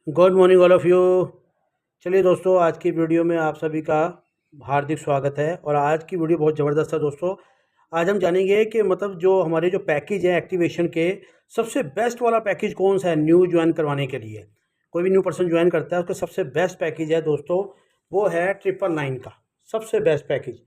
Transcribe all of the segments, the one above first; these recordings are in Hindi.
Good morning all of you. चलिए दोस्तों, आज की वीडियो में आप सभी का हार्दिक स्वागत है। और आज की वीडियो बहुत ज़बरदस्त है दोस्तों। आज हम जानेंगे कि मतलब जो हमारे जो पैकेज है एक्टिवेशन के, सबसे बेस्ट वाला पैकेज कौन सा है न्यू ज्वाइन करवाने के लिए। कोई भी न्यू पर्सन ज्वाइन करता है उसका सबसे बेस्ट पैकेज है दोस्तों, वो है 999 का सबसे बेस्ट पैकेज।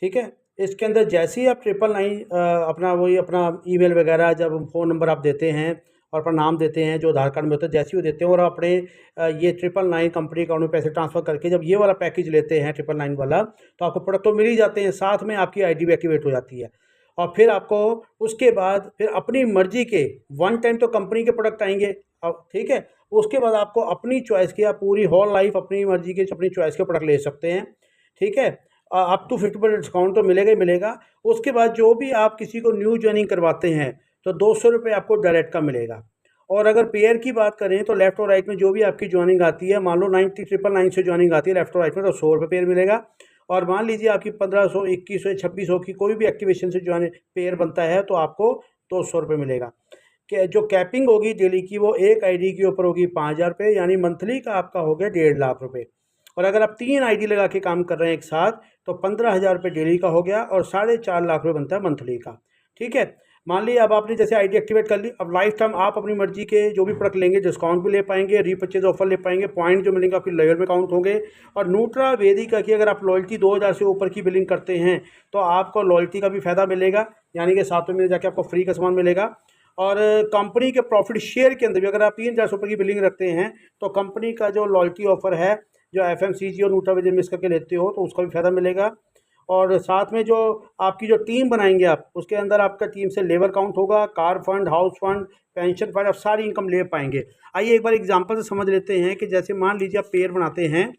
ठीक है, इसके अंदर जैसे ही आप 999 अपना वही अपना ईमेल वगैरह, जब फ़ोन नंबर आप देते हैं और अपना नाम देते हैं जो आधार कार्ड में होता है, जैसे ही वो देते हैं और अपने ये 999 कंपनी अकाउंट में पैसे ट्रांसफ़र करके जब ये वाला पैकेज लेते हैं 999 वाला, तो आपको प्रोडक्ट तो मिल ही जाते हैं, साथ में आपकी आईडी भी एक्टिवेट हो जाती है। और फिर आपको उसके बाद फिर अपनी मर्ज़ी के वन टाइम तो कंपनी के प्रोडक्ट आएंगे अब, ठीक है। उसके बाद आपको अपनी चॉइस के, आप पूरी होल लाइफ अपनी मर्ज़ी के अपनी चॉइस के प्रोडक्ट ले सकते हैं। ठीक है, अप टू 50% डिस्काउंट तो मिलेगा ही मिलेगा। उसके बाद जो भी आप किसी को न्यू ज्वाइनिंग करवाते हैं तो 200 रुपये आपको डायरेक्ट का मिलेगा। और अगर पेयर की बात करें तो लेफ़्ट और राइट में जो भी आपकी ज्वाइनिंग आती है, मान लो 999 से ज्वाइनिंग आती है लेफ़्ट और राइट में, तो 100 रुपये पेयर मिलेगा। और मान लीजिए आपकी 1500, 2100, 2600 की कोई भी एक्टिवेशन से ज्वाइन पेयर बनता है तो आपको 200 रुपये मिलेगा। कि जो कैपिंग होगी डेली की, वो एक आईडी के ऊपर होगी 5000 रुपये, यानी मंथली का आपका हो गया 1.5 लाख रुपये। और अगर आप 3 आईडी लगा के काम कर रहे हैं एक साथ, तो 15,000 रुपये डेली का हो गया और 4.5 लाख रुपये बनता है मंथली का। ठीक है, मान लीजिए अब आपने जैसे आईडी एक्टिवेट कर ली, अब लाइफ टाइम आप अपनी मर्जी के जो भी प्रोडक्ट लेंगे डिस्काउंट भी ले पाएंगे, रीपर्चेज ऑफर ले पाएंगे, पॉइंट जो मिलेंगे आपकी लेवल में काउंट होंगे। और न्यूट्रा वेदिका की अगर आप लॉयल्टी 2000 से ऊपर की बिलिंग करते हैं तो आपको लॉयल्टी का भी फ़ायदा मिलेगा, यानी कि सातों में जाके आपको फ्री का सामान मिलेगा। और कंपनी के प्रॉफिट शेयर के अंदर भी अगर आप 3000 से ऊपर की बिलिंग रखते हैं तो कंपनी का जो लॉयल्टी ऑफर है, जो एफएमसीजी और न्यूट्रा विजन मिक्स करके लेते हो, तो उसका भी फ़ायदा मिलेगा। और साथ में जो आपकी जो टीम बनाएंगे आप, उसके अंदर आपका टीम से लेबर काउंट होगा, car fund, house fund, pension fund, आप सारी इनकम ले पाएंगे। आइए एक बार एग्जांपल से समझ लेते हैं कि जैसे मान लीजिए आप पेयर बनाते हैं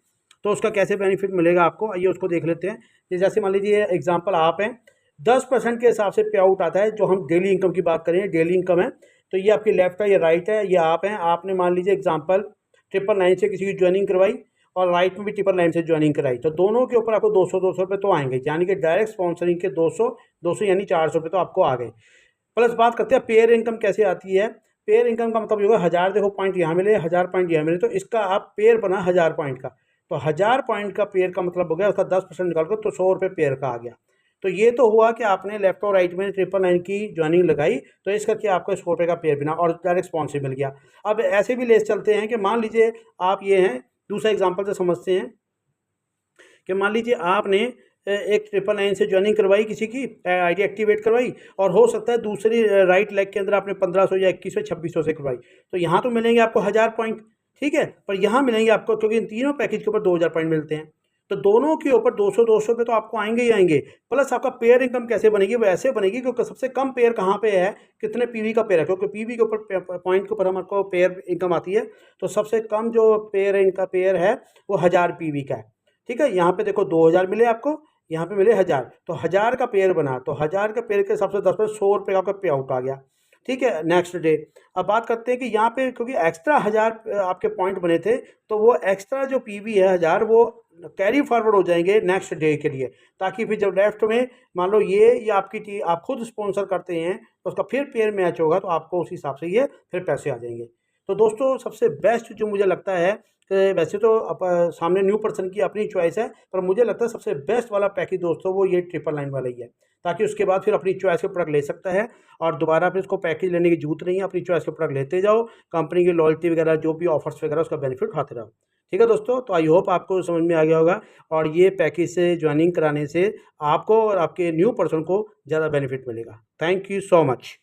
तो उसका कैसे बेनिफिट मिलेगा आपको। आइए उसको देख लेते हैं। जैसे मान लीजिए एग्जाम्पल आप हैं, 10% के हिसाब से पे आउट आता है। जो हम डेली इनकम की बात करें, डेली इनकम है, तो ये आपकी लेफ्ट है, ये राइट है, ये आप हैं। आपने मान लीजिए एग्जांपल 999 से किसी की ज्वाइनिंग करवाई और राइट में भी 999 से ज्वाइनिंग कराई, तो दोनों के ऊपर आपको 200 रुपये तो आएंगे, यानी कि डायरेक्ट स्पॉन्सरिंग के 200 यानी 400 रुपये तो आपको आ गए। प्लस बात करते हैं पेयर इनकम कैसे आती है। पेयर इनकम का मतलब ये होगा 1000 देखो पॉइंट यहाँ मिले, 1000 पॉइंट यहाँ मिले, तो इसका आप पेयर बना 1000 पॉइंट का, तो 1000 पॉइंट का पेयर का मतलब हो गया, उसका 10% निकाल कर तो 100 रुपये पेयर का आ गया। तो ये तो हुआ कि आपने लेफ्ट और राइट में 999 की ज्वाइनिंग लगाई, तो इस करके आपको 100 रुपये का पेयर बिना और डायरेक्ट स्पॉन्सर मिल गया। अब ऐसे भी ले चलते हैं कि मान लीजिए आप ये हैं, दूसरा एग्जाम्पल से समझते हैं कि मान लीजिए आपने एक 999 से ज्वाइनिंग करवाई, किसी की आईडी एक्टिवेट करवाई, और हो सकता है दूसरी राइट लेग के अंदर आपने 1500 या 2100 2600 से करवाई, तो यहाँ तो मिलेंगे आपको 1000 पॉइंट। ठीक है, पर यहाँ मिलेंगे आपको, क्योंकि इन तीनों पैकेज के ऊपर 2000 पॉइंट मिलते हैं, तो दोनों के ऊपर 200 पे तो आपको आएंगे ही आएंगे। प्लस आपका पेयर इनकम कैसे बनेगी, वो ऐसे बनेगी क्योंकि सबसे कम पेयर कहाँ पे है, कितने पीवी का पेयर है, क्योंकि पीवी के ऊपर पॉइंट के ऊपर हमारे पेयर इनकम आती है। तो सबसे कम जो पेयर इनका पेयर है वो 1000 पीवी का है। ठीक है, यहाँ पे देखो 2000 मिले आपको, यहाँ पे मिले 1000, तो 1000 का पेयर बना, तो 1000 का पेयर के हिसाब से 10 पे 100 रुपये का पे आउट आ गया। ठीक है, नेक्स्ट डे अब बात करते हैं कि यहाँ पे क्योंकि एक्स्ट्रा 1000 आपके पॉइंट बने थे, तो वो एक्स्ट्रा जो पीवी है 1000 वो कैरी फॉरवर्ड हो जाएंगे नेक्स्ट डे के लिए, ताकि फिर जब लेफ्ट में मान लो ये आपकी टीम आप खुद स्पॉन्सर करते हैं तो उसका फिर पेयर मैच होगा, तो आपको उस हिसाब से ये फिर पैसे आ जाएंगे। तो दोस्तों सबसे बेस्ट जो मुझे लगता है कि वैसे तो सामने न्यू पर्सन की अपनी चॉइस है, पर मुझे लगता है सबसे बेस्ट वाला पैकेज दोस्तों वो ये 999 वाला ही है, ताकि उसके बाद फिर अपनी चॉइस के प्रोडक्ट ले सकता है और दोबारा फिर इसको पैकेज लेने की जरूरत नहीं है। अपनी चॉइस के प्रोडक्ट लेते जाओ, कंपनी की लॉयल्टी वगैरह जो भी ऑफर्स वगैरह उसका बेनिफिट उठाते रहो। ठीक है दोस्तों, तो आई होप आपको समझ में आ गया होगा, और ये पैकेज से ज्वाइनिंग कराने से आपको और आपके न्यू पर्सन को ज़्यादा बेनिफिट मिलेगा। Thank you so much.